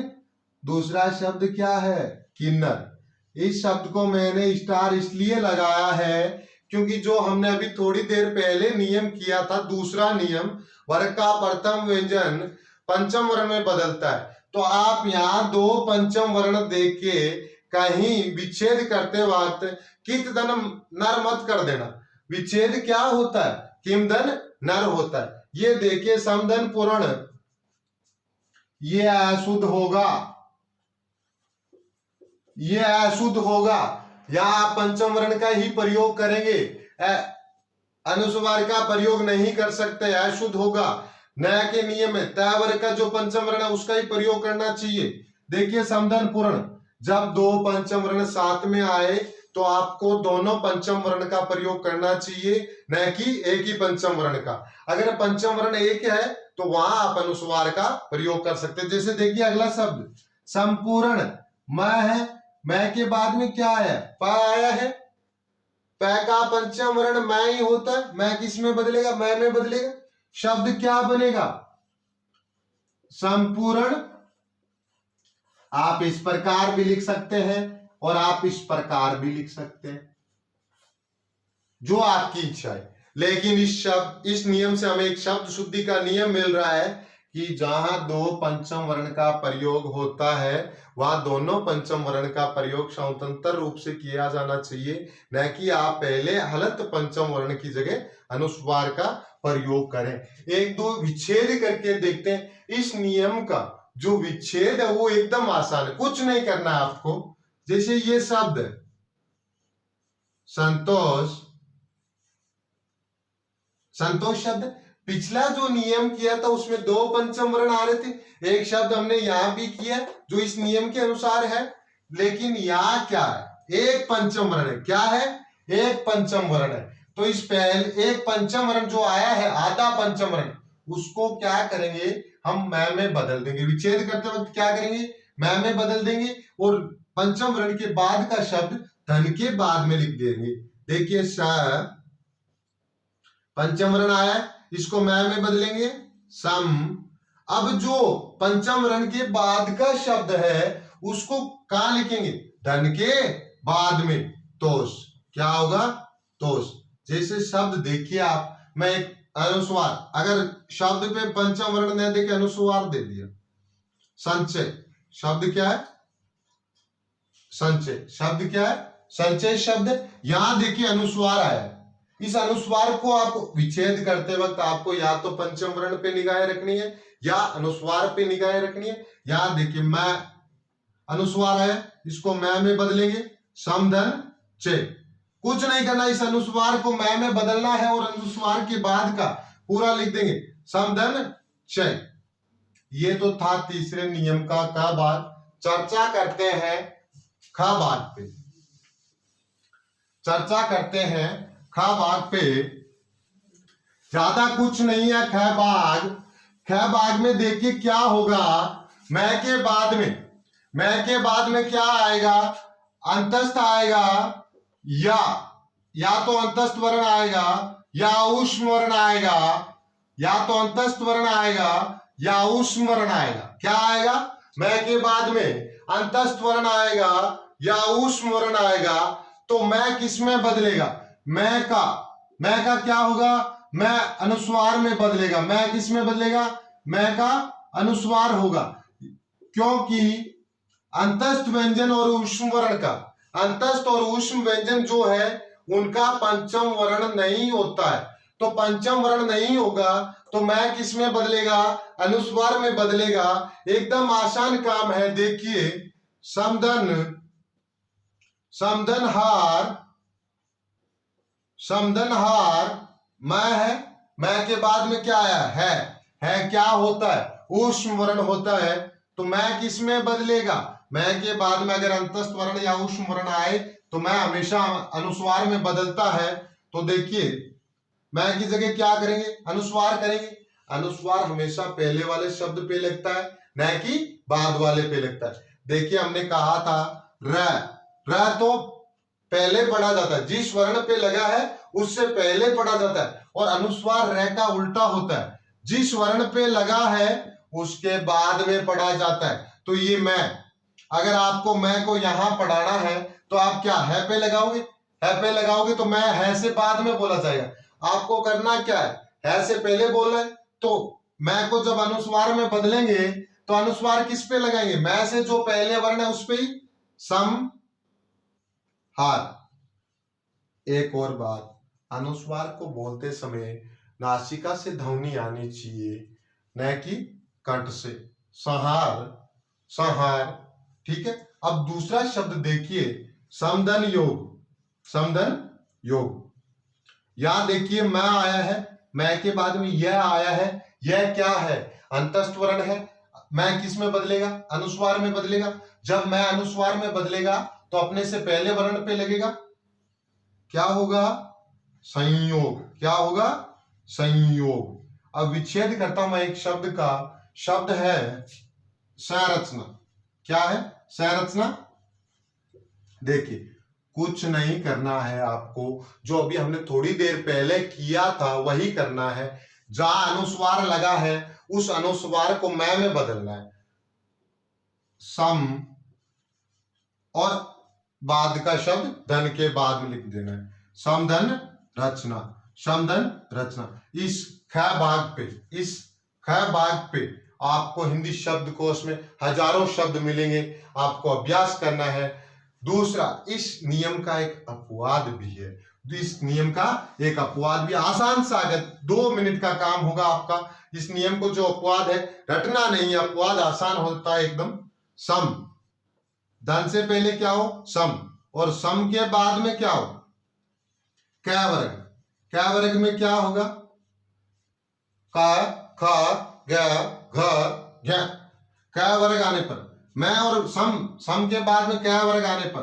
दूसरा शब्द क्या है, किन्नर। इस शब्द को मैंने स्टार इसलिए लगाया है क्योंकि जो हमने अभी थोड़ी देर पहले नियम किया था, दूसरा नियम, वर्ग का प्रथम व्यंजन पंचम वर्ण में बदलता है, तो आप यहाँ दो पंचम वर्ण देख के कहीं विच्छेद करते वक्त कित धन नर मत कर देना। विच्छेद क्या होता है, किम धन नर होता है। ये देखिए समधन पूर्ण, ये अशुद्ध होगा, ये अशुद्ध होगा, यहां आप पंचम वर्ण का ही प्रयोग करेंगे, अनुस्वार का प्रयोग नहीं कर सकते, अशुद्ध होगा। नया के नियम में तय वर्ग का जो पंचम वर्ण है उसका ही प्रयोग करना चाहिए। देखिए समधन पूर्ण, जब दो पंचम वर्ण साथ में आए तो आपको दोनों पंचम वर्ण का प्रयोग करना चाहिए, न कि एक ही पंचम वर्ण का। अगर पंचम वर्ण एक है तो वहां आप अनुस्वार का प्रयोग कर सकते हैं। जैसे देखिए अगला शब्द संपूर्ण, मैं है, मैं के बाद में क्या है, प आया है, प का पंचम वर्ण मैं ही होता है, मैं किस में बदलेगा, मैं में बदलेगा, शब्द क्या बनेगा, संपूर्ण। आप इस प्रकार भी लिख सकते हैं और आप इस प्रकार भी लिख सकते हैं, जो आपकी इच्छा है। लेकिन इस नियम से हमें एक शब्द शुद्धि का नियम मिल रहा है कि जहां दो पंचम वर्ण का प्रयोग होता है वहां दोनों पंचम वर्ण का प्रयोग स्वतंत्र रूप से किया जाना चाहिए, न कि आप पहले हलंत पंचम वर्ण की जगह अनुस्वार का प्रयोग करें। एक दो विच्छेद करके देखते हैं। इस नियम का जो विच्छेद है वो एकदम आसान है, कुछ नहीं करना है आपको। जैसे ये शब्द संतोष, संतोष शब्द, पिछला जो नियम किया था उसमें दो पंचम वर्ण आ रहे थे, एक शब्द हमने यहां भी किया जो इस नियम के अनुसार है, लेकिन यहां क्या है, एक पंचम वर्ण है। क्या है, एक पंचम वर्ण है। तो इस पहले एक पंचम वर्ण जो आया है, आधा पंचम वर्ण, उसको क्या करेंगे हम मैं में बदल देंगे। विच्छेद करते वक्त क्या करेंगे, मैं में बदल देंगे और पंचम वर्ण के बाद का शब्द धन के बाद में लिख देंगे। देखिए स पंचम वर्ण आया है, इसको मैं में बदलेंगे सम। अब जो पंचम वर्ण के बाद का शब्द है उसको कहां लिखेंगे, धन के बाद में, तोष। क्या होगा, तोष। जैसे शब्द देखिए आप, मैं एक अनुस्वार, अगर शब्द पे पंचम वर्ण न देके अनुस्वार दे दिया, संचय शब्द क्या है, संचय शब्द क्या है, संचय शब्द। यहां देखिए अनुस्वार आया है, इस अनुस्वार को आप विच्छेद करते वक्त आपको या तो पंचम वर्ण पे निगाहें रखनी है या अनुस्वार पे निगाहें रखनी है। यहां देखिए मैं अनुस्वार है, इसको मैं में बदलेंगे समधन चे। कुछ नहीं करना, इस अनुस्वार को मैं में बदलना है और अनुस्वार के बाद का पूरा लिख देंगे समधन चे। ये तो था तीसरे नियम का बाद। चर्चा करते हैं ख भाग पे, चर्चा करते हैं ख भाग पे। ज्यादा कुछ नहीं है ख भाग। ख भाग में देखिए क्या होगा, मैं के बाद में, मैं के बाद में क्या आएगा, अंतस्थ आएगा, या तो अंतस्थ वर्ण आएगा या ऊष्म वर्ण आएगा, या तो अंतस्थ वर्ण आएगा या ऊष्म वर्ण आएगा। क्या आएगा, मैं के बाद में अंतस्थ वर्ण आएगा या ऊष्म वर्ण आएगा। तो मैं किस में बदलेगा, मैं का क्या होगा, मैं अनुस्वार में बदलेगा। मैं किस में बदलेगा, मैं का अनुस्वार होगा, क्योंकि अंतस्थ व्यंजन और ऊष्म वर्ण का, अंतस्थ और ऊष्म व्यंजन जो है उनका पंचम वर्ण नहीं होता है। तो पंचम वर्ण नहीं होगा, तो मैं किस में बदलेगा? अनुस्वार में बदलेगा। एकदम आसान काम है। देखिए, समधन, समधनहार, समधनहार मैं है, मैं के बाद में क्या आया? है क्या होता है? ऊष्म वर्ण होता है। तो मैं किस में बदलेगा? मैं के बाद में अगर अंतस्थ वर्ण या ऊष्म वर्ण आए तो मैं हमेशा अनुस्वार में बदलता है। तो देखिए, मैं की जगह क्या करेंगे? अनुस्वार करेंगे। अनुस्वार हमेशा पहले वाले शब्द पे लगता है, न कि बाद वाले पे लगता है। देखिए, हमने कहा था र तो पहले पढ़ा जाता है, जिस वर्ण पे लगा है उससे पहले पढ़ा जाता है। और अनुस्वार र का उल्टा होता है, जिस वर्ण पे लगा है उसके बाद में पढ़ा जाता है। तो ये मैं, अगर आपको मैं को यहां पढ़ाना है तो आप क्या है पे लगाओगे? है पे लगाओगे तो मैं है से बाद में बोला जाएगा। आपको करना क्या है से पहले बोलना है। तो मैं को जब अनुस्वार में बदलेंगे तो अनुस्वार किस पे लगाएंगे? मैं से जो पहले वर्ण है उस पे ही। सम हार। एक और बात, अनुस्वार को बोलते समय नासिका से ध्वनि आनी चाहिए, न कि कंठ से। संहार, संहार, ठीक है। अब दूसरा शब्द देखिए, समधन योग, समधन योग। यहां देखिए, मैं आया है, मैं के बाद में यह आया है। यह क्या है? अंतस्थ वर्ण है। मैं किस में बदलेगा? अनुस्वार में बदलेगा। जब मैं अनुस्वार में बदलेगा तो अपने से पहले वर्ण पे लगेगा। क्या होगा? संयोग। क्या होगा? संयोग। अब विच्छेद करता हूं मैं एक शब्द का। शब्द है संरचना। क्या है? संरचना। देखिए, कुछ नहीं करना है आपको, जो अभी हमने थोड़ी देर पहले किया था वही करना है। जहां अनुस्वार लगा है उस अनुस्वार को मैं में बदलना है। सम और बाद का शब्द धन के बाद में लिख देना है। समधन रचना, समधन रचना। इस ख भाग पे, इस ख भाग पे आपको हिंदी शब्दकोश में हजारों शब्द मिलेंगे, आपको अभ्यास करना है। दूसरा, इस नियम का एक अपवाद भी है। इस नियम का एक अपवाद भी, आसान सा, अगर 2 मिनट का काम होगा आपका। इस नियम को जो अपवाद है, रटना नहीं है, अपवाद आसान होता है एकदम। सम, धन से पहले क्या हो? सम, और सम के बाद में क्या हो? कै वर्ग। कै वर्ग में क्या होगा? क, ख, ग, घ, घ। कै वर्ग आने पर मैं, और सम, सम के बाद में कै वर्ग आने पर,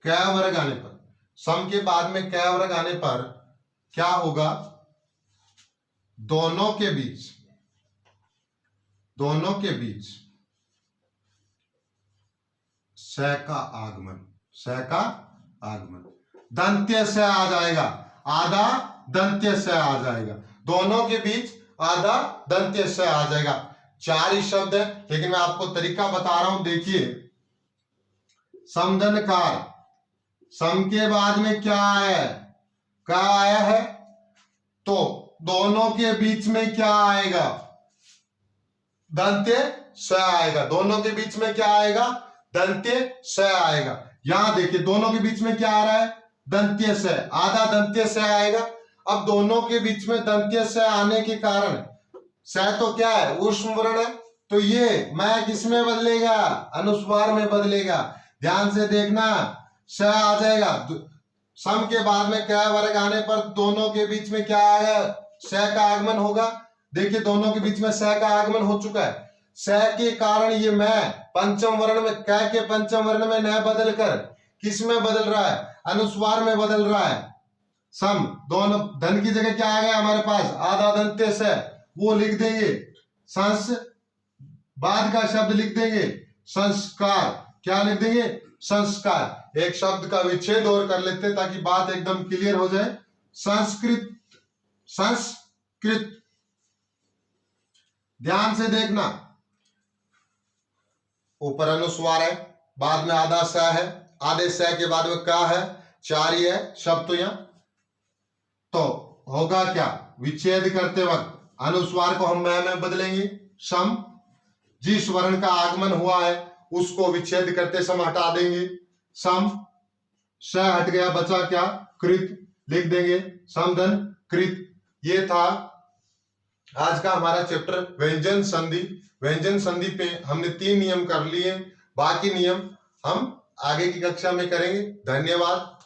कै वर्ग आने पर, सम के बाद में कै वर्ग आने पर क्या होगा? दोनों के बीच, दोनों के बीच स का आगमन, स का आगमन। दंत्य से आ जाएगा, आधा दंत्य से आ जाएगा। दोनों के बीच आधा दंत्य से आ जाएगा। 4 ही शब्द है, लेकिन मैं आपको तरीका बता रहा हूं। देखिए, समधनकार, सम के बाद में क्या आया है? क्या आया है? तो दोनों के बीच में क्या आएगा? दंत्य स आएगा। दोनों के बीच में क्या आएगा? दंत्य स आएगा। यहां देखिए, दोनों के बीच में क्या आ रहा है? दंत्य स, आधा दंत्य स आएगा। अब दोनों के बीच में दंत्य स आने के कारण, स तो क्या है? ऊष्म वर्ण है। तो ये मैं किस में बदलेगा? अनुस्वार में बदलेगा। ध्यान से देखना, स आ जाएगा। सम के बाद में क्या वर्ग आने पर दोनों के बीच में क्या आएगा? स का आगमन होगा। देखिए, दोनों के बीच में स का आगमन हो चुका है। स के कारण ये मैं पंचम वर्ण में, क के पंचम वर्ण में न बदल कर किस में बदल रहा है? अनुस्वार में बदल रहा है। सम, दोनों, धन की जगह क्या आ गया हमारे पास? आधा दंत्य से, वो लिख देंगे। संस, बाद का शब्द लिख देंगे संस्कार। क्या लिख देंगे? संस्कार। एक शब्द का विच्छेद और कर लेते हैं ताकि बात एकदम क्लियर हो जाए। संस्कृत, संस्कृत। ध्यान से देखना, ऊपर अनुस्वार है, बाद में आधा स है, आधे स के बाद में क्या है? 4 ही है शब्द। तो यहां तो होगा क्या? विच्छेद करते वक्त अनुस्वार को हम मैं में बदलेंगे। सम, जिस वर्ण का आगमन हुआ है उसको विच्छेद करते समय हटा देंगे। सम, श हट गया, बचा क्या, कृत, लिख देंगे समधन कृत। ये था आज का हमारा चैप्टर व्यंजन संधि। व्यंजन संधि पे हमने 3 नियम कर लिए, बाकी नियम हम आगे की कक्षा में करेंगे। धन्यवाद।